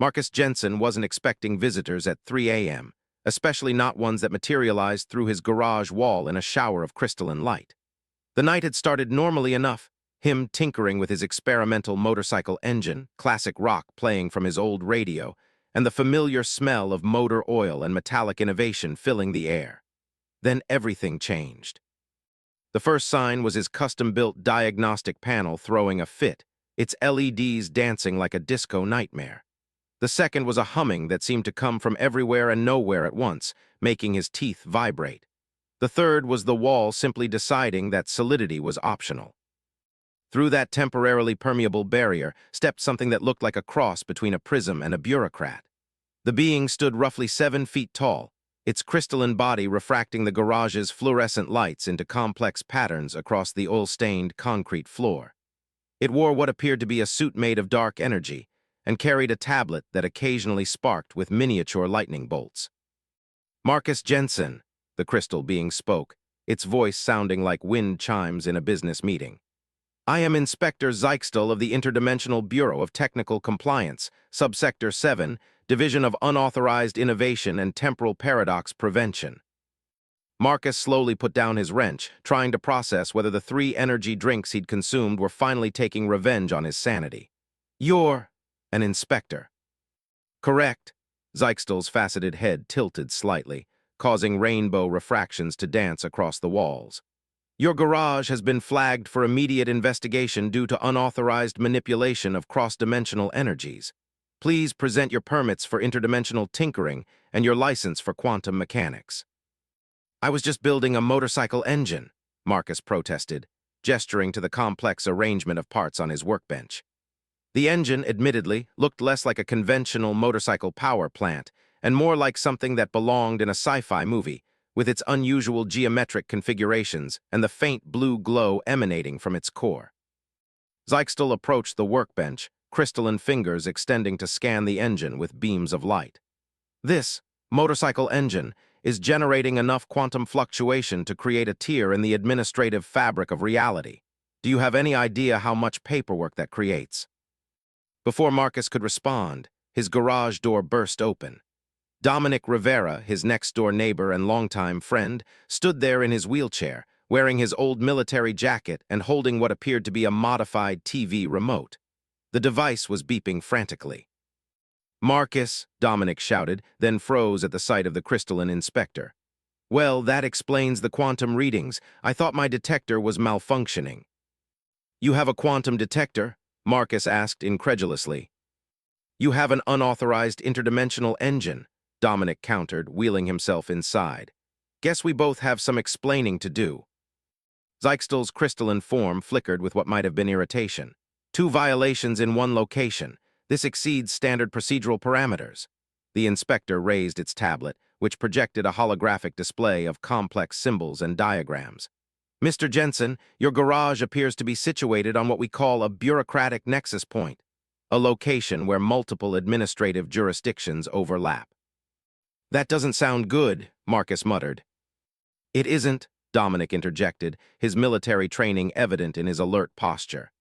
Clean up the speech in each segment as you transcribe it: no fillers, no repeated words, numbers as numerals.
Marcus Jensen wasn't expecting visitors at 3 a.m., especially not ones that materialized through his garage wall in a shower of crystalline light. The night had started normally enough, him tinkering with his experimental motorcycle engine, classic rock playing from his old radio, and the familiar smell of motor oil and metallic innovation filling the air. Then everything changed. The first sign was his custom-built diagnostic panel throwing a fit, its LEDs dancing like a disco nightmare. The second was a humming that seemed to come from everywhere and nowhere at once, making his teeth vibrate. The third was the wall simply deciding that solidity was optional. Through that temporarily permeable barrier stepped something that looked like a cross between a prism and a bureaucrat. The being stood roughly 7 feet tall, its crystalline body refracting the garage's fluorescent lights into complex patterns across the oil-stained concrete floor. It wore what appeared to be a suit made of dark energy, and carried a tablet that occasionally sparked with miniature lightning bolts. "Marcus Jensen," the crystal being spoke, its voice sounding like wind chimes in a business meeting. "I am Inspector Zeichstel of the Interdimensional Bureau of Technical Compliance, Subsector 7, Division of Unauthorized Innovation and Temporal Paradox Prevention." Marcus slowly put down his wrench, trying to process whether the 3 energy drinks he'd consumed were finally taking revenge on his sanity. "You're an inspector." "Correct." Zeichstel's faceted head tilted slightly, causing rainbow refractions to dance across the walls. "Your garage has been flagged for immediate investigation due to unauthorized manipulation of cross-dimensional energies. Please present your permits for interdimensional tinkering and your license for quantum mechanics." "I was just building a motorcycle engine," Marcus protested, gesturing to the complex arrangement of parts on his workbench. The engine, admittedly, looked less like a conventional motorcycle power plant and more like something that belonged in a sci-fi movie, with its unusual geometric configurations and the faint blue glow emanating from its core. Zeichstel approached the workbench, crystalline fingers extending to scan the engine with beams of light. "This motorcycle engine is generating enough quantum fluctuation to create a tear in the administrative fabric of reality. Do you have any idea how much paperwork that creates?" Before Marcus could respond, his garage door burst open. Dominic Rivera, his next-door neighbor and longtime friend, stood there in his wheelchair, wearing his old military jacket and holding what appeared to be a modified TV remote. The device was beeping frantically. "Marcus," Dominic shouted, then froze at the sight of the crystalline inspector. "Well, that explains the quantum readings. I thought my detector was malfunctioning." "You have a quantum detector?" Marcus asked incredulously. "You have an unauthorized interdimensional engine," Dominic countered, wheeling himself inside. "Guess we both have some explaining to do." Zeichstel's crystalline form flickered with what might have been irritation. 2 violations in 1 location. This exceeds standard procedural parameters. The inspector raised its tablet, which projected a holographic display of complex symbols and diagrams. "Mr. Jensen, your garage appears to be situated on what we call a bureaucratic nexus point, a location where multiple administrative jurisdictions overlap." "That doesn't sound good," Marcus muttered. "It isn't," Dominic interjected, his military training evident in his alert posture.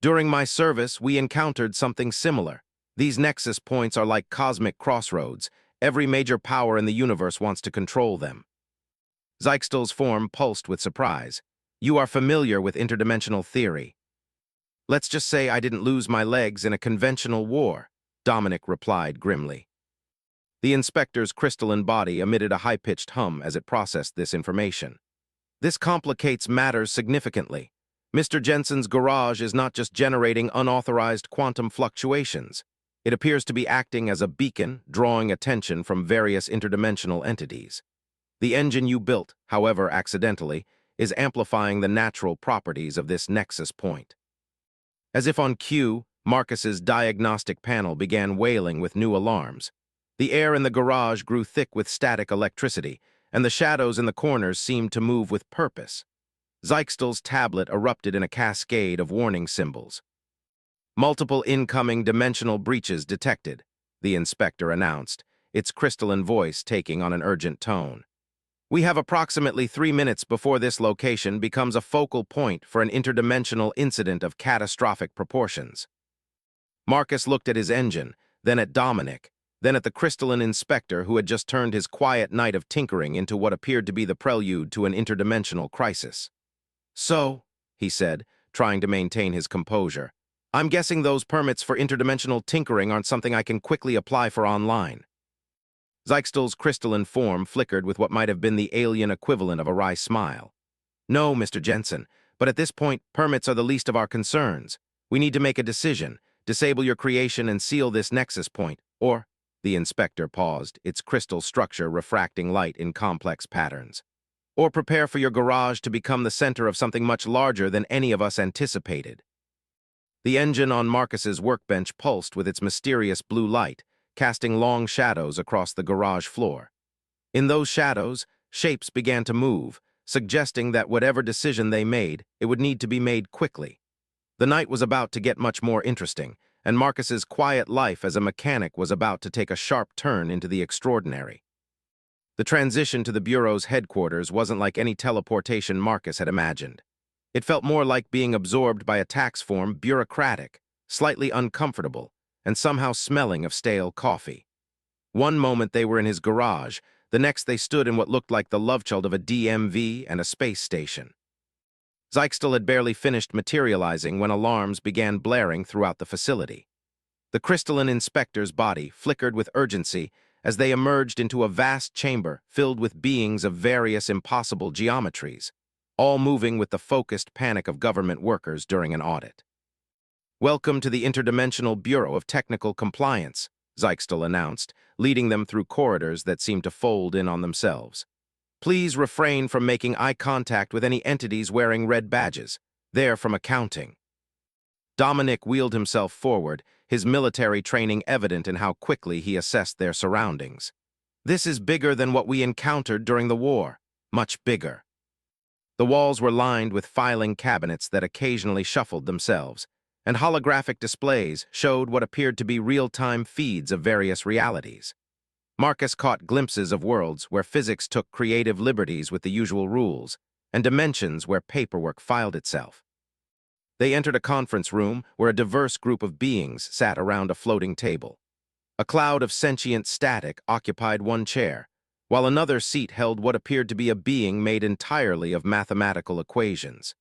"During my service, we encountered something similar. These nexus points are like cosmic crossroads. Every major power in the universe wants to control them." Zeichstel's form pulsed with surprise. "You are familiar with interdimensional theory." "Let's just say I didn't lose my legs in a conventional war," Dominic replied grimly. The inspector's crystalline body emitted a high-pitched hum as it processed this information. "This complicates matters significantly. Mr. Jensen's garage is not just generating unauthorized quantum fluctuations. It appears to be acting as a beacon, drawing attention from various interdimensional entities. The engine you built, however accidentally, is amplifying the natural properties of this nexus point." As if on cue, Marcus's diagnostic panel began wailing with new alarms. The air in the garage grew thick with static electricity, and the shadows in the corners seemed to move with purpose. Zeichstel's tablet erupted in a cascade of warning symbols. "Multiple incoming dimensional breaches detected," the inspector announced, its crystalline voice taking on an urgent tone. "We have approximately 3 minutes before this location becomes a focal point for an interdimensional incident of catastrophic proportions." Marcus looked at his engine, then at Dominic, then at the crystalline inspector who had just turned his quiet night of tinkering into what appeared to be the prelude to an interdimensional crisis. "So," he said, trying to maintain his composure, "I'm guessing those permits for interdimensional tinkering aren't something I can quickly apply for online." Zeichsel's crystalline form flickered with what might have been the alien equivalent of a wry smile. "No, Mr. Jensen, but at this point, permits are the least of our concerns. We need to make a decision, disable your creation and seal this nexus point, or—" The inspector paused, its crystal structure refracting light in complex patterns. "Or prepare for your garage to become the center of something much larger than any of us anticipated." The engine on Marcus's workbench pulsed with its mysterious blue light, casting long shadows across the garage floor. In those shadows, shapes began to move, suggesting that whatever decision they made, it would need to be made quickly. The night was about to get much more interesting, and Marcus's quiet life as a mechanic was about to take a sharp turn into the extraordinary. The transition to the Bureau's headquarters wasn't like any teleportation Marcus had imagined. It felt more like being absorbed by a tax form, bureaucratic, slightly uncomfortable, and somehow smelling of stale coffee. One moment they were in his garage, the next they stood in what looked like the lovechild of a DMV and a space station. Zeichsel had barely finished materializing when alarms began blaring throughout the facility. The crystalline inspector's body flickered with urgency as they emerged into a vast chamber filled with beings of various impossible geometries, all moving with the focused panic of government workers during an audit. "Welcome to the Interdimensional Bureau of Technical Compliance," Zeichsel announced, leading them through corridors that seemed to fold in on themselves. "Please refrain from making eye contact with any entities wearing red badges. They're from accounting." Dominic wheeled himself forward, his military training evident in how quickly he assessed their surroundings. "This is bigger than what we encountered during the war. Much bigger." The walls were lined with filing cabinets that occasionally shuffled themselves, and holographic displays showed what appeared to be real-time feeds of various realities. Marcus caught glimpses of worlds where physics took creative liberties with the usual rules, and dimensions where paperwork filed itself. They entered a conference room where a diverse group of beings sat around a floating table. A cloud of sentient static occupied one chair, while another seat held what appeared to be a being made entirely of mathematical equations.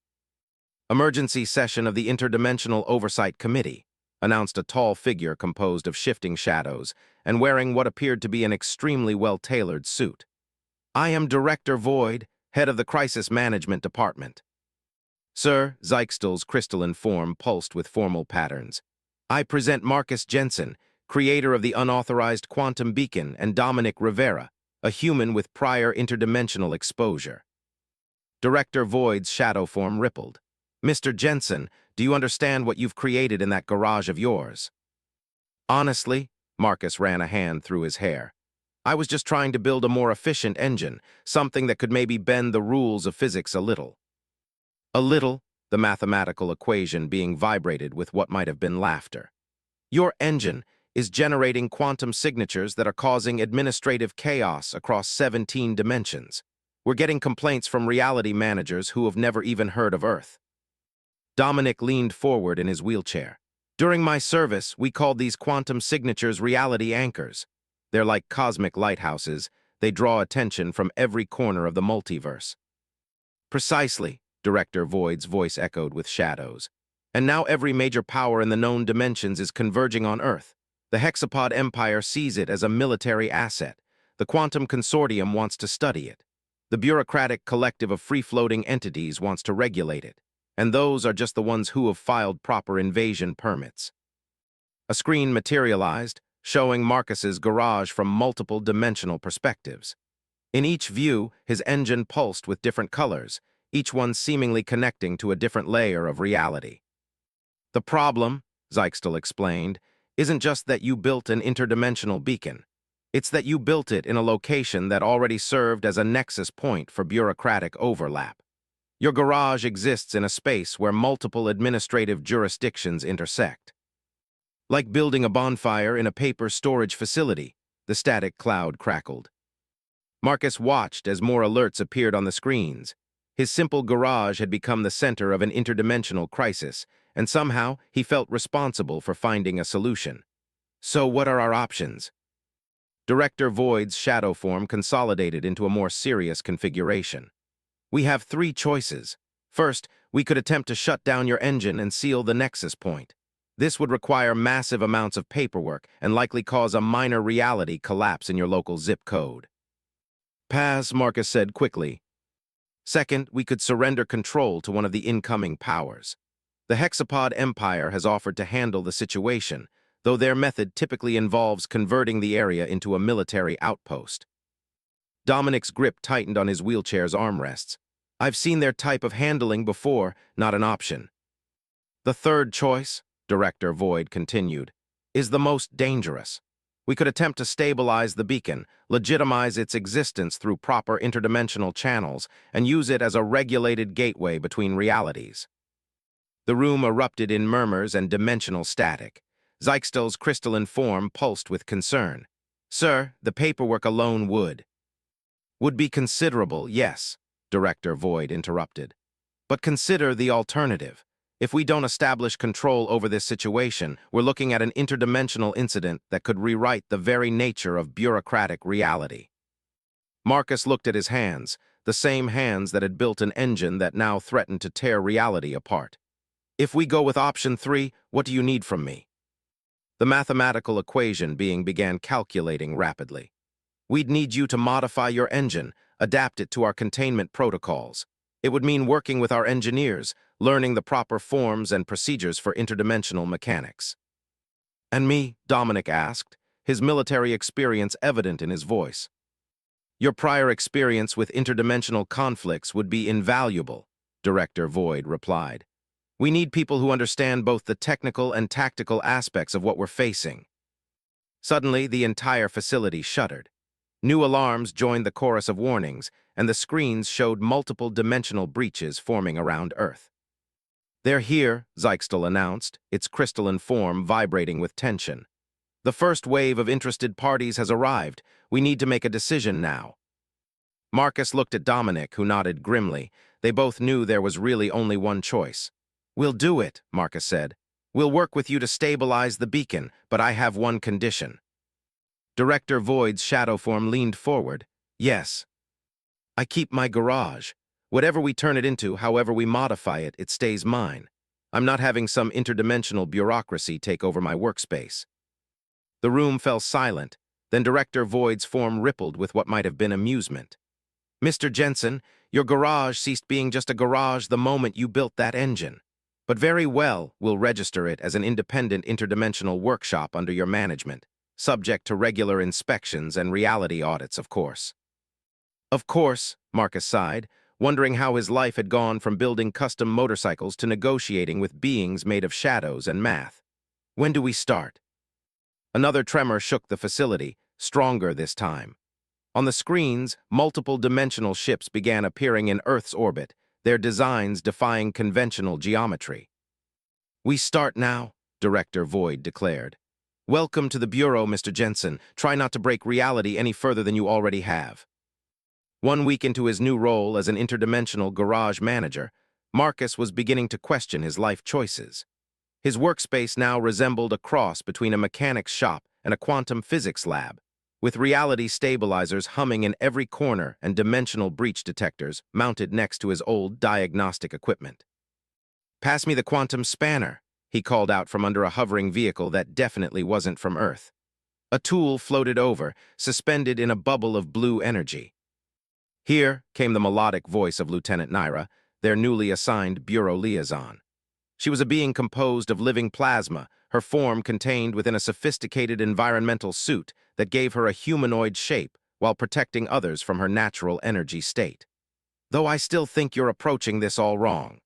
"Emergency session of the Interdimensional Oversight Committee," announced a tall figure composed of shifting shadows and wearing what appeared to be an extremely well-tailored suit. "I am Director Void, head of the Crisis Management Department." "Sir," Zeichsel's crystalline form pulsed with formal patterns, "I present Marcus Jensen, creator of the unauthorized quantum beacon, and Dominic Rivera, a human with prior interdimensional exposure." Director Void's shadow form rippled. "Mr. Jensen, do you understand what you've created in that garage of yours?" "Honestly," Marcus ran a hand through his hair, "I was just trying to build a more efficient engine, something that could maybe bend the rules of physics a little." "A little," the mathematical equation being vibrated with what might have been laughter. "Your engine is generating quantum signatures that are causing administrative chaos across 17 dimensions. We're getting complaints from reality managers who have never even heard of Earth." Dominic leaned forward in his wheelchair. "During my service, we called these quantum signatures reality anchors. They're like cosmic lighthouses. They draw attention from every corner of the multiverse." "Precisely," Director Void's voice echoed with shadows. "And now every major power in the known dimensions is converging on Earth. The Hexapod Empire sees it as a military asset. The Quantum Consortium wants to study it. The bureaucratic collective of free-floating entities wants to regulate it. And those are just the ones who have filed proper invasion permits." A screen materialized, showing Marcus's garage from multiple dimensional perspectives. In each view, his engine pulsed with different colors, each one seemingly connecting to a different layer of reality. "The problem," Zeichsel explained, "isn't just that you built an interdimensional beacon. It's that you built it in a location that already served as a nexus point for bureaucratic overlap. Your garage exists in a space where multiple administrative jurisdictions intersect. Like building a bonfire in a paper storage facility," the static cloud crackled. Marcus watched as more alerts appeared on the screens. His simple garage had become the center of an interdimensional crisis, and somehow he felt responsible for finding a solution. So what are our options? Director Void's shadow form consolidated into a more serious configuration. We have three choices. First, we could attempt to shut down your engine and seal the nexus point. This would require massive amounts of paperwork and likely cause a minor reality collapse in your local zip code. Pass, Marcus said quickly. Second, we could surrender control to one of the incoming powers. The Hexapod Empire has offered to handle the situation, though their method typically involves converting the area into a military outpost. Dominic's grip tightened on his wheelchair's armrests. I've seen their type of handling before, not an option. The third choice, Director Void continued, is the most dangerous. We could attempt to stabilize the beacon, legitimize its existence through proper interdimensional channels, and use it as a regulated gateway between realities. The room erupted in murmurs and dimensional static. Zeichstel's crystalline form pulsed with concern. Sir, the paperwork alone would be considerable, yes, Director Void interrupted. But consider the alternative. If we don't establish control over this situation, we're looking at an interdimensional incident that could rewrite the very nature of bureaucratic reality. Marcus looked at his hands, the same hands that had built an engine that now threatened to tear reality apart. If we go with option 3, what do you need from me? The mathematical equation being began calculating rapidly. We'd need you to modify your engine, adapt it to our containment protocols. It would mean working with our engineers, learning the proper forms and procedures for interdimensional mechanics. And me? Dominic asked, his military experience evident in his voice. Your prior experience with interdimensional conflicts would be invaluable, Director Void replied. We need people who understand both the technical and tactical aspects of what we're facing. Suddenly, the entire facility shuddered. New alarms joined the chorus of warnings, and the screens showed multiple dimensional breaches forming around Earth. They're here, Zeichstel announced, its crystalline form vibrating with tension. The first wave of interested parties has arrived. We need to make a decision now. Marcus looked at Dominic, who nodded grimly. They both knew there was really only one choice. We'll do it, Marcus said. We'll work with you to stabilize the beacon, but I have one condition. Director Void's shadow form leaned forward. Yes. I keep my garage. Whatever we turn it into, however we modify it, it stays mine. I'm not having some interdimensional bureaucracy take over my workspace. The room fell silent, then Director Void's form rippled with what might have been amusement. Mr. Jensen, your garage ceased being just a garage the moment you built that engine. But very well, we'll register it as an independent interdimensional workshop under your management, subject to regular inspections and reality audits, of course. Of course, Marcus sighed, wondering how his life had gone from building custom motorcycles to negotiating with beings made of shadows and math. When do we start? Another tremor shook the facility, stronger this time. On the screens, multiple dimensional ships began appearing in Earth's orbit, their designs defying conventional geometry. We start now, Director Void declared. Welcome to the Bureau, Mr. Jensen. Try not to break reality any further than you already have. 1 week into his new role as an interdimensional garage manager, Marcus was beginning to question his life choices. His workspace now resembled a cross between a mechanic's shop and a quantum physics lab, with reality stabilizers humming in every corner and dimensional breach detectors mounted next to his old diagnostic equipment. Pass me the quantum spanner, he called out from under a hovering vehicle that definitely wasn't from Earth. A tool floated over, suspended in a bubble of blue energy. Here came the melodic voice of Lieutenant Naira, their newly assigned bureau liaison. She was a being composed of living plasma, her form contained within a sophisticated environmental suit that gave her a humanoid shape while protecting others from her natural energy state. Though I still think you're approaching this all wrong.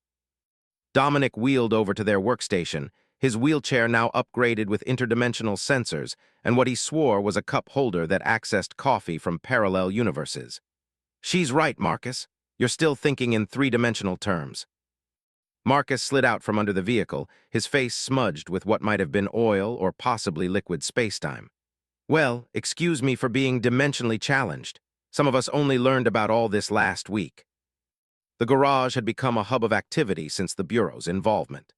Dominic wheeled over to their workstation, his wheelchair now upgraded with interdimensional sensors and what he swore was a cup holder that accessed coffee from parallel universes. She's right, Marcus. You're still thinking in three-dimensional terms. Marcus slid out from under the vehicle, his face smudged with what might have been oil or possibly liquid spacetime. Well, excuse me for being dimensionally challenged. Some of us only learned about all this last week. The garage had become a hub of activity since the Bureau's involvement.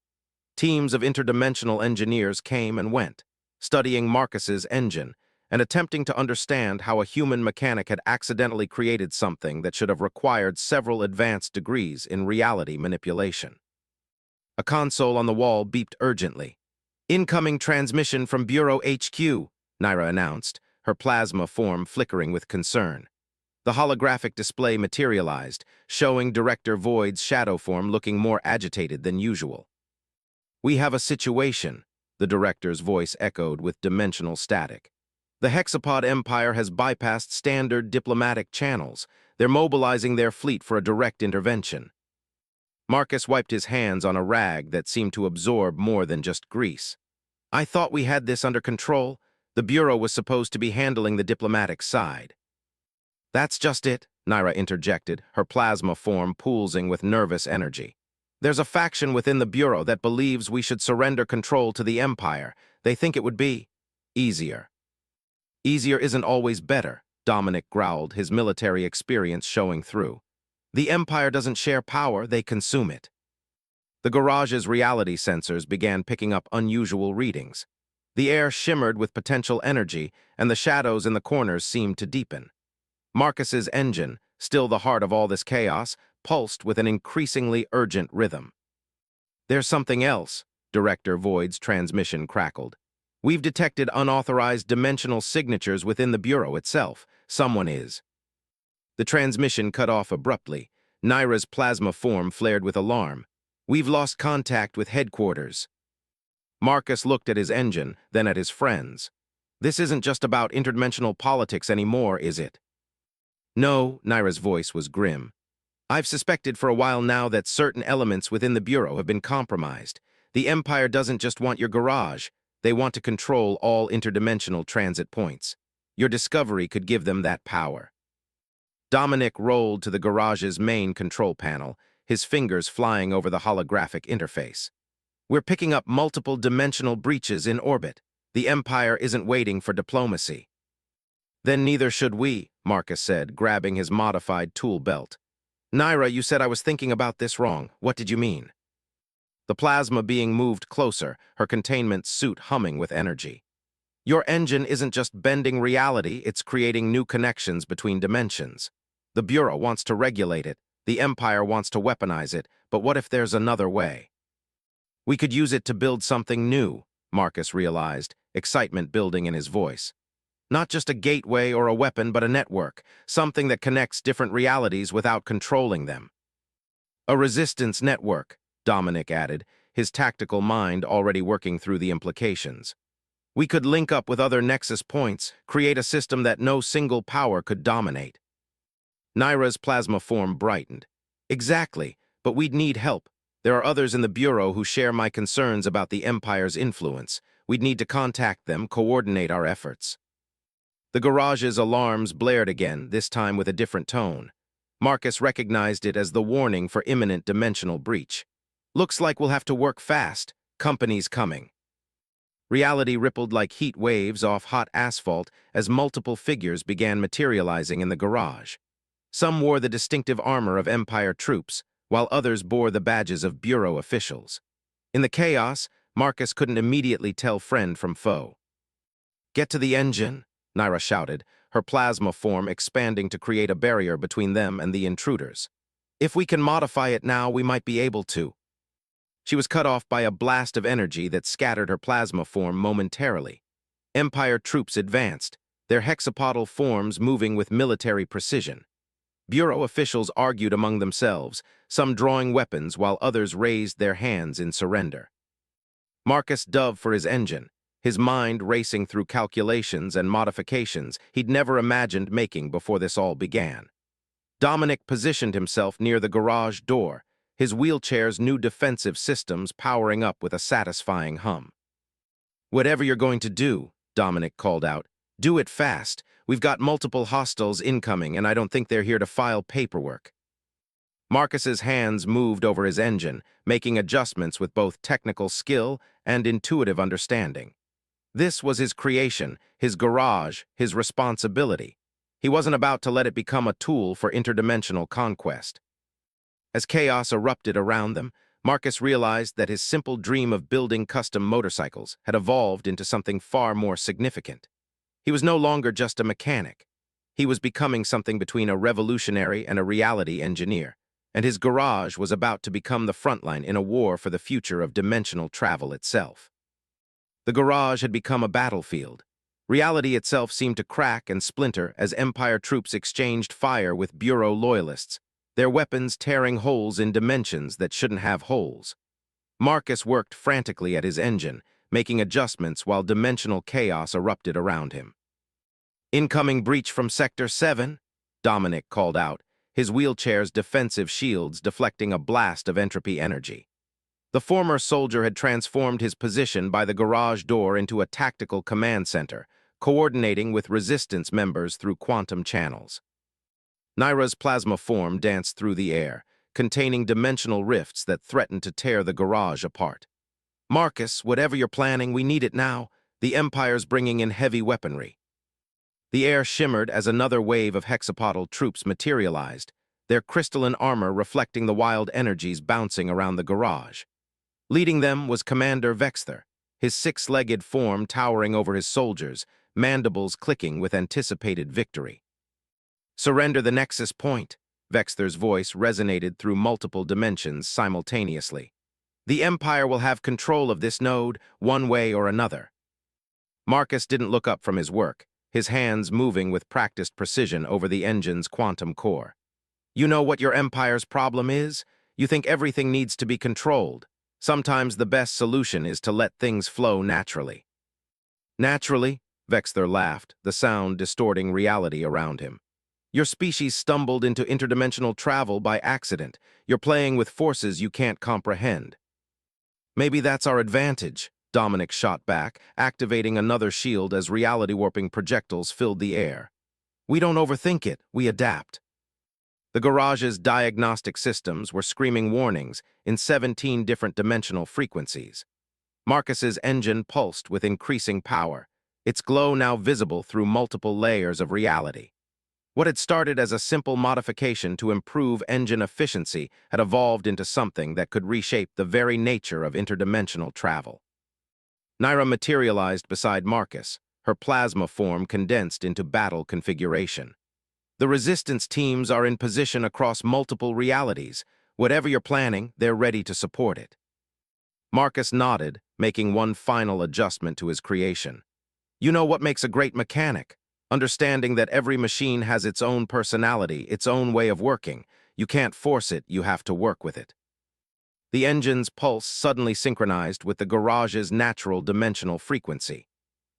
Teams of interdimensional engineers came and went. studying Marcus's engine, and attempting to understand how a human mechanic had accidentally created something that should have required several advanced degrees in reality manipulation. A console on the wall beeped urgently. "Incoming transmission from Bureau HQ," Naira announced, her plasma form flickering with concern. The holographic display materialized, showing Director Void's shadow form looking more agitated than usual. "We have a situation," the director's voice echoed with dimensional static. "The Hexapod Empire has bypassed standard diplomatic channels. They're mobilizing their fleet for a direct intervention." Marcus wiped his hands on a rag that seemed to absorb more than just grease. "I thought we had this under control. The Bureau was supposed to be handling the diplomatic side." "That's just it," Naira interjected, her plasma form pulsing with nervous energy. "There's a faction within the Bureau that believes we should surrender control to the Empire. They think it would be easier." "Easier isn't always better," Dominic growled, his military experience showing through. "The Empire doesn't share power, they consume it." The garage's reality sensors began picking up unusual readings. The air shimmered with potential energy, and the shadows in the corners seemed to deepen. Marcus's engine, still the heart of all this chaos, pulsed with an increasingly urgent rhythm. "There's something else," Director Void's transmission crackled. "We've detected unauthorized dimensional signatures within the Bureau itself. Someone is." The transmission cut off abruptly. Naira's plasma form flared with alarm. "We've lost contact with headquarters." Marcus looked at his engine, then at his friends. "This isn't just about interdimensional politics anymore, is it?" "No," Naira's voice was grim. "I've suspected for a while now that certain elements within the Bureau have been compromised. The Empire doesn't just want your garage. They want to control all interdimensional transit points. Your discovery could give them that power." Dominic rolled to the garage's main control panel, his fingers flying over the holographic interface. "We're picking up multiple dimensional breaches in orbit. The Empire isn't waiting for diplomacy." "Then neither should we," Marcus said, grabbing his modified tool belt. "Naira, you said I was thinking about this wrong. What did you mean?" The plasma being moved closer, her containment suit humming with energy. "Your engine isn't just bending reality, it's creating new connections between dimensions. The Bureau wants to regulate it, the Empire wants to weaponize it, but what if there's another way?" "We could use it to build something new," Marcus realized, excitement building in his voice. "Not just a gateway or a weapon, but a network, something that connects different realities without controlling them." "A resistance network," Dominic added, his tactical mind already working through the implications. "We could link up with other nexus points, create a system that no single power could dominate." Naira's plasma form brightened. "Exactly, but we'd need help. There are others in the Bureau who share my concerns about the Empire's influence. We'd need to contact them, coordinate our efforts." The garage's alarms blared again, this time with a different tone. Marcus recognized it as the warning for imminent dimensional breach. "Looks like we'll have to work fast. Company's coming." Reality rippled like heat waves off hot asphalt as multiple figures began materializing in the garage. Some wore the distinctive armor of Empire troops, while others bore the badges of Bureau officials. In the chaos, Marcus couldn't immediately tell friend from foe. "Get to the engine," Naira shouted, her plasma form expanding to create a barrier between them and the intruders. "If we can modify it now, we might be able to." She was cut off by a blast of energy that scattered her plasma form momentarily. Empire troops advanced, their hexapodal forms moving with military precision. Bureau officials argued among themselves, some drawing weapons while others raised their hands in surrender. Marcus dove for his engine, his mind racing through calculations and modifications he'd never imagined making before this all began. Dominic positioned himself near the garage door, his wheelchair's new defensive systems powering up with a satisfying hum. "Whatever you're going to do," Dominic called out, "do it fast. We've got multiple hostiles incoming, and I don't think they're here to file paperwork." Marcus's hands moved over his engine, making adjustments with both technical skill and intuitive understanding. This was his creation, his garage, his responsibility. He wasn't about to let it become a tool for interdimensional conquest. As chaos erupted around them, Marcus realized that his simple dream of building custom motorcycles had evolved into something far more significant. He was no longer just a mechanic. He was becoming something between a revolutionary and a reality engineer, and his garage was about to become the frontline in a war for the future of dimensional travel itself. The garage had become a battlefield. Reality itself seemed to crack and splinter as Empire troops exchanged fire with Bureau loyalists, their weapons tearing holes in dimensions that shouldn't have holes. Marcus worked frantically at his engine, making adjustments while dimensional chaos erupted around him. "Incoming breach from Sector 7, Dominic called out, his wheelchair's defensive shields deflecting a blast of entropy energy. The former soldier had transformed his position by the garage door into a tactical command center, coordinating with resistance members through quantum channels. Naira's plasma form danced through the air, containing dimensional rifts that threatened to tear the garage apart. "Marcus, whatever you're planning, we need it now. The Empire's bringing in heavy weaponry." The air shimmered as another wave of hexapodal troops materialized, their crystalline armor reflecting the wild energies bouncing around the garage. Leading them was Commander Vexther, his six-legged form towering over his soldiers, mandibles clicking with anticipated victory. "Surrender the Nexus Point," Vexther's voice resonated through multiple dimensions simultaneously. "The Empire will have control of this node, one way or another." Marcus didn't look up from his work, his hands moving with practiced precision over the engine's quantum core. "You know what your Empire's problem is? You think everything needs to be controlled. Sometimes the best solution is to let things flow naturally." "Naturally?" Vexther laughed, the sound distorting reality around him. "Your species stumbled into interdimensional travel by accident. You're playing with forces you can't comprehend." "Maybe that's our advantage," Dominic shot back, activating another shield as reality-warping projectiles filled the air. "We don't overthink it, we adapt." The garage's diagnostic systems were screaming warnings in 17 different dimensional frequencies. Marcus's engine pulsed with increasing power, its glow now visible through multiple layers of reality. What had started as a simple modification to improve engine efficiency had evolved into something that could reshape the very nature of interdimensional travel. Naira materialized beside Marcus, her plasma form condensed into battle configuration. "The resistance teams are in position across multiple realities. Whatever you're planning, they're ready to support it." Marcus nodded, making one final adjustment to his creation. "You know what makes a great mechanic? Understanding that every machine has its own personality, its own way of working. You can't force it, you have to work with it." The engine's pulse suddenly synchronized with the garage's natural dimensional frequency.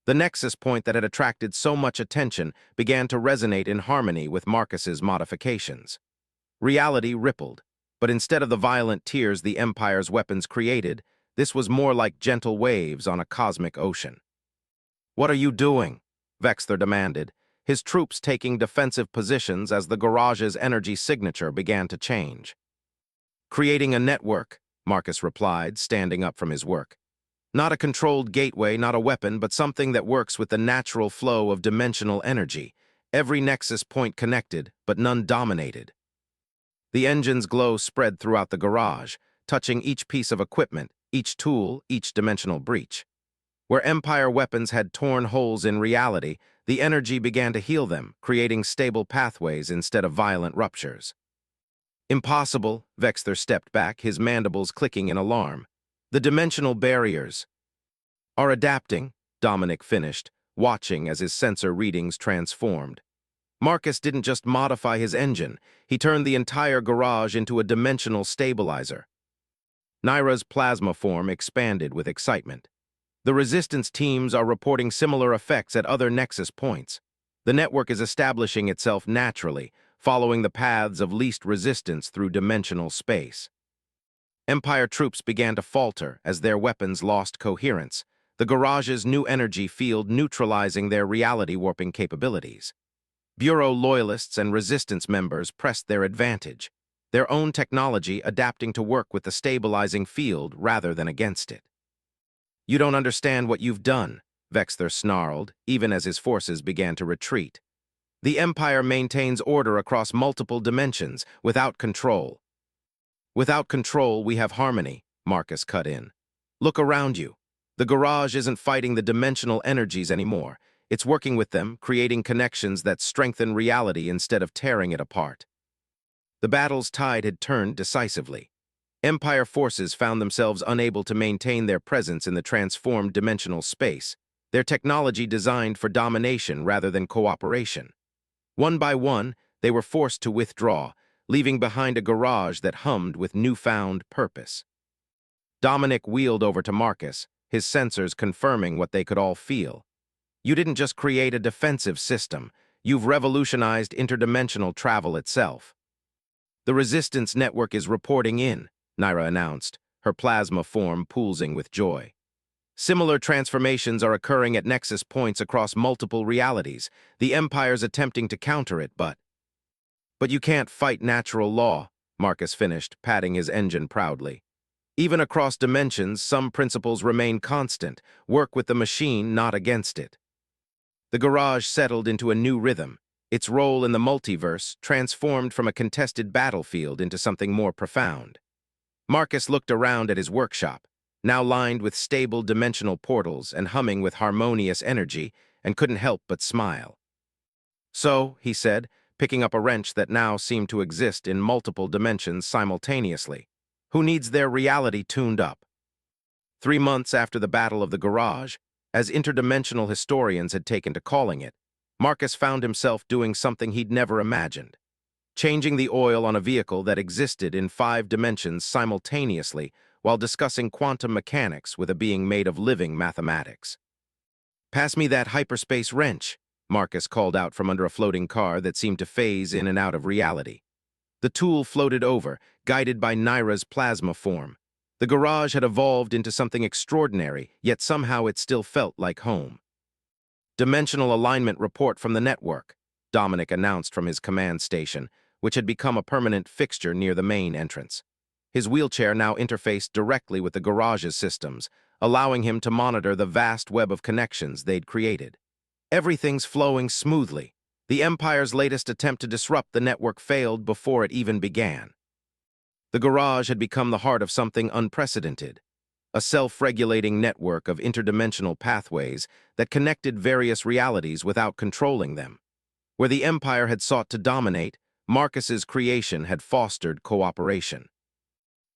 The nexus point that had attracted so much attention began to resonate in harmony with Marcus's modifications. Reality rippled, but instead of the violent tears the Empire's weapons created, this was more like gentle waves on a cosmic ocean. "What are you doing?" Vexther demanded, his troops taking defensive positions as the garage's energy signature began to change. "Creating a network," Marcus replied, standing up from his work. "Not a controlled gateway, not a weapon, but something that works with the natural flow of dimensional energy. Every nexus point connected, but none dominated." The engine's glow spread throughout the garage, touching each piece of equipment, each tool, each dimensional breach. Where Empire weapons had torn holes in reality, the energy began to heal them, creating stable pathways instead of violent ruptures. "Impossible," Vexther stepped back, his mandibles clicking in alarm. "The dimensional barriers are adapting," Dominic finished, watching as his sensor readings transformed. Marcus didn't just modify his engine, he turned the entire garage into a dimensional stabilizer. Naira's plasma form expanded with excitement. "The resistance teams are reporting similar effects at other nexus points. The network is establishing itself naturally, following the paths of least resistance through dimensional space." Empire troops began to falter as their weapons lost coherence, the garage's new energy field neutralizing their reality-warping capabilities. Bureau loyalists and resistance members pressed their advantage, their own technology adapting to work with the stabilizing field rather than against it. "You don't understand what you've done," Vexther snarled, even as his forces began to retreat. "The Empire maintains order across multiple dimensions, without control." Without control, we have harmony, Marcus cut in. Look around you. The garage isn't fighting the dimensional energies anymore. It's working with them, creating connections that strengthen reality instead of tearing it apart. The battle's tide had turned decisively. Empire forces found themselves unable to maintain their presence in the transformed dimensional space, their technology designed for domination rather than cooperation. One by one, they were forced to withdraw, leaving behind a garage that hummed with newfound purpose. Dominic wheeled over to Marcus, his sensors confirming what they could all feel. You didn't just create a defensive system, you've revolutionized interdimensional travel itself. The Resistance Network is reporting in, Naira announced, her plasma form pulsing with joy. Similar transformations are occurring at nexus points across multiple realities, the Empire's attempting to counter it, but you can't fight natural law, Marcus finished, patting his engine proudly. Even across dimensions, some principles remain constant. Work with the machine, not against it. The garage settled into a new rhythm, its role in the multiverse transformed from a contested battlefield into something more profound. Marcus looked around at his workshop, now lined with stable dimensional portals and humming with harmonious energy, and couldn't help but smile. So, he said, picking up a wrench that now seemed to exist in multiple dimensions simultaneously. Who needs their reality tuned up? 3 months after the Battle of the Garage, as interdimensional historians had taken to calling it, Marcus found himself doing something he'd never imagined. Changing the oil on a vehicle that existed in 5 dimensions simultaneously while discussing quantum mechanics with a being made of living mathematics. "Pass me that hyperspace wrench," Marcus called out from under a floating car that seemed to phase in and out of reality. The tool floated over, guided by Naira's plasma form. The garage had evolved into something extraordinary, yet somehow it still felt like home. "Dimensional alignment report from the network," Dominic announced from his command station, which had become a permanent fixture near the main entrance. His wheelchair now interfaced directly with the garage's systems, allowing him to monitor the vast web of connections they'd created. Everything's flowing smoothly. The Empire's latest attempt to disrupt the network failed before it even began. The garage had become the heart of something unprecedented, a self-regulating network of interdimensional pathways that connected various realities without controlling them. Where the Empire had sought to dominate, Marcus's creation had fostered cooperation.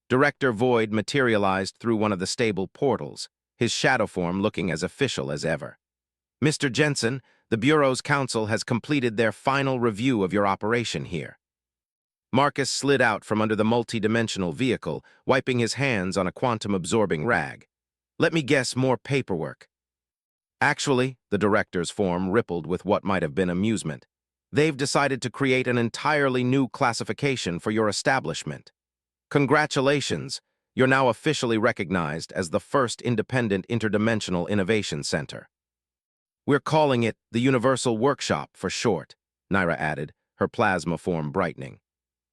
Director Void materialized through one of the stable portals, his shadow form looking as official as ever. "Mr. Jensen, the Bureau's council has completed their final review of your operation here." Marcus slid out from under the multi-dimensional vehicle, wiping his hands on a quantum-absorbing rag. "Let me guess, more paperwork." "Actually," the director's form rippled with what might have been amusement, "they've decided to create an entirely new classification for your establishment. Congratulations, you're now officially recognized as the first independent interdimensional innovation center. We're calling it the Universal Workshop for short," Naira added, her plasma form brightening.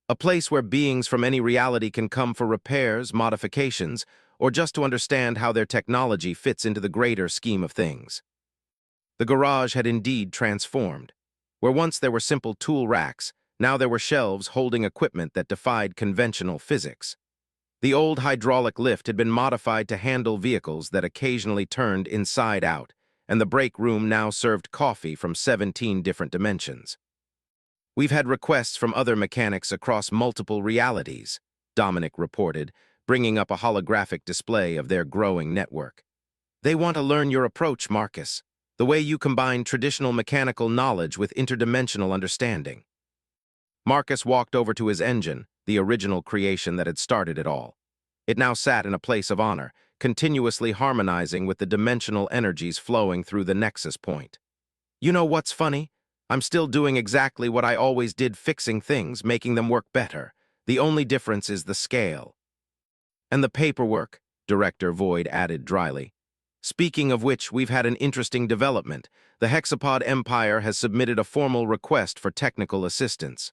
"A place where beings from any reality can come for repairs, modifications, or just to understand how their technology fits into the greater scheme of things." The garage had indeed transformed. Where once there were simple tool racks, now there were shelves holding equipment that defied conventional physics. The old hydraulic lift had been modified to handle vehicles that occasionally turned inside out, and the break room now served coffee from 17 different dimensions. "We've had requests from other mechanics across multiple realities," Dominic reported, bringing up a holographic display of their growing network. "They want to learn your approach, Marcus, the way you combine traditional mechanical knowledge with interdimensional understanding." Marcus walked over to his engine, the original creation that had started it all. It now sat in a place of honor, continuously harmonizing with the dimensional energies flowing through the nexus point. "You know what's funny? I'm still doing exactly what I always did, fixing things, making them work better. The only difference is the scale." "And the paperwork," Director Void added dryly. "Speaking of which, we've had an interesting development. The Hexapod Empire has submitted a formal request for technical assistance."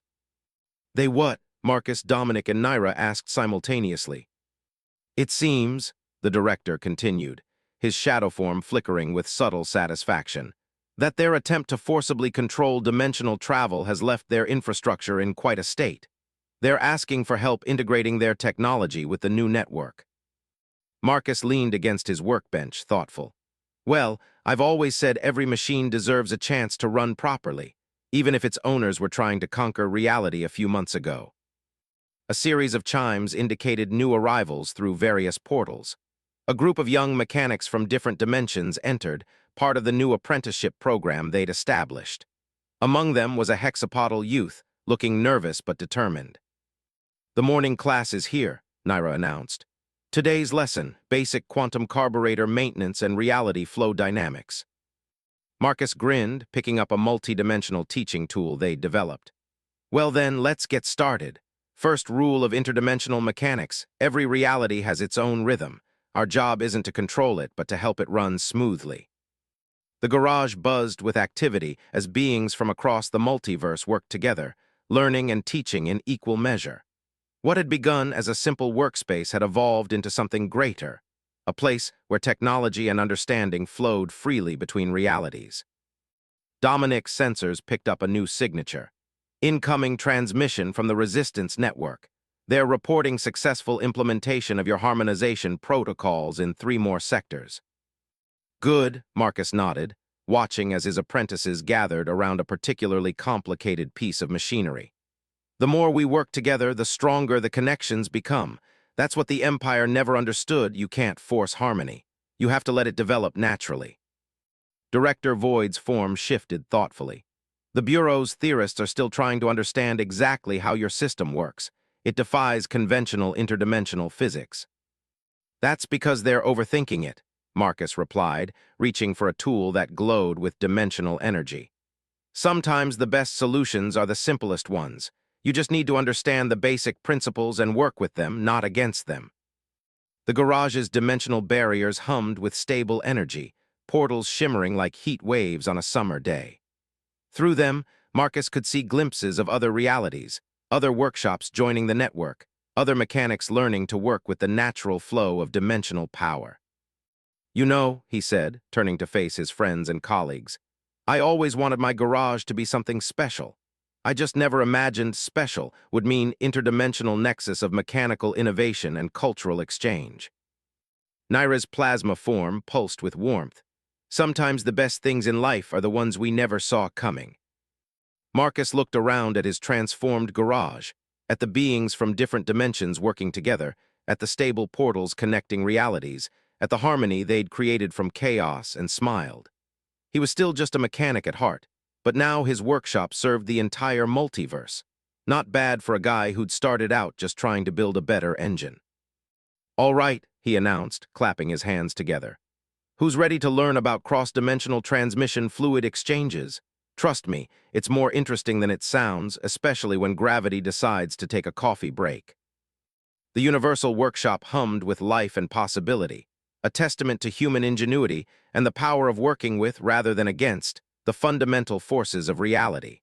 "They what?" Marcus, Dominic, and Naira asked simultaneously. "It seems," the director continued, his shadow form flickering with subtle satisfaction, "that their attempt to forcibly control dimensional travel has left their infrastructure in quite a state. They're asking for help integrating their technology with the new network. Marcus leaned against his workbench, thoughtful. Well, I've always said every machine deserves a chance to run properly, even if its owners were trying to conquer reality a few months ago. A series of chimes indicated new arrivals through various portals. A group of young mechanics from different dimensions entered, part of the new apprenticeship program they'd established. Among them was a hexapodal youth, looking nervous but determined. "The morning class is here," Naira announced. "Today's lesson, basic quantum carburetor maintenance and reality flow dynamics." Marcus grinned, picking up a multi-dimensional teaching tool they'd developed. "Well then, let's get started. First rule of interdimensional mechanics, every reality has its own rhythm. Our job isn't to control it, but to help it run smoothly." The garage buzzed with activity as beings from across the multiverse worked together, learning and teaching in equal measure. What had begun as a simple workspace had evolved into something greater, a place where technology and understanding flowed freely between realities. Dominic's sensors picked up a new signature. Incoming transmission from the Resistance Network. They're reporting successful implementation of your harmonization protocols in 3 more sectors. Good, Marcus nodded, watching as his apprentices gathered around a particularly complicated piece of machinery. The more we work together, the stronger the connections become. That's what the Empire never understood. You can't force harmony. You have to let it develop naturally. Director Void's form shifted thoughtfully. The Bureau's theorists are still trying to understand exactly how your system works. It defies conventional interdimensional physics. That's because they're overthinking it, Marcus replied, reaching for a tool that glowed with dimensional energy. Sometimes the best solutions are the simplest ones. You just need to understand the basic principles and work with them, not against them. The garage's dimensional barriers hummed with stable energy, portals shimmering like heat waves on a summer day. Through them, Marcus could see glimpses of other realities, other workshops joining the network, other mechanics learning to work with the natural flow of dimensional power. "You know," he said, turning to face his friends and colleagues, "I always wanted my garage to be something special. I just never imagined special would mean interdimensional nexus of mechanical innovation and cultural exchange." Naira's plasma form pulsed with warmth. "Sometimes the best things in life are the ones we never saw coming." Marcus looked around at his transformed garage, at the beings from different dimensions working together, at the stable portals connecting realities, at the harmony they'd created from chaos, and smiled. He was still just a mechanic at heart, but now his workshop served the entire multiverse. Not bad for a guy who'd started out just trying to build a better engine. "All right," he announced, clapping his hands together. "Who's ready to learn about cross-dimensional transmission fluid exchanges? Trust me, it's more interesting than it sounds, especially when gravity decides to take a coffee break." The Universal Workshop hummed with life and possibility, a testament to human ingenuity and the power of working with, rather than against, the fundamental forces of reality.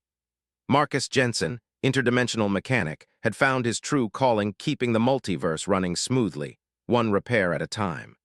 Marcus Jensen, interdimensional mechanic, had found his true calling, keeping the multiverse running smoothly, one repair at a time.